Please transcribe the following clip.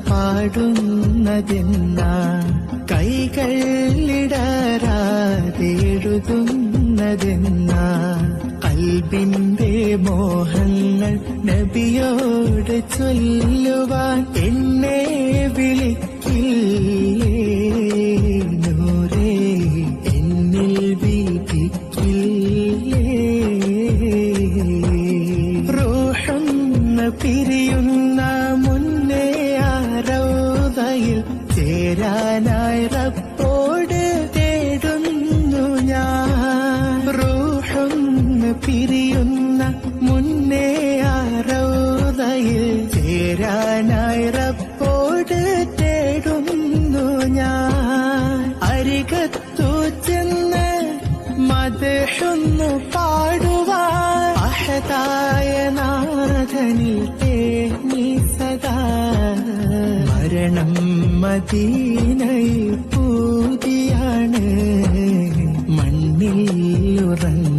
പാടുന്നതെന്നാ കൈകൾ ഇടരാതെ എഴുതുന്നതെന്നാ കൽബിന്റെ മോഹങ്ങൾ നബിയോട് ചൊല്ലുവാൻ എന്നെ വിളിക്കില്ലേ നൂറേ എന്നിൽ വീതിക്കില്ലേ റൂഹെന്ന് പിരിയുന്ന മുന്നേ ആ റൗദയിൽ ചേരാനായി റബ്ബോട് തേടുന്നു ഞാൻ റൂഹെന്ന് പിരിയുന്ന മുന്നേ ആ റൗദയിൽ ചേരാനായി റബ്ബോട് തേടുന്നു ഞാൻ അരികത്തു ചെന്ന് മദ്ഹൊന്നു പാടുവാൻ അഹദായ നാഥനിൽ തേങ്ങി സദാ മരണം മദീനയിൽ പൂതിയാണ് മണ്ണിൽ ഉറങ്ങ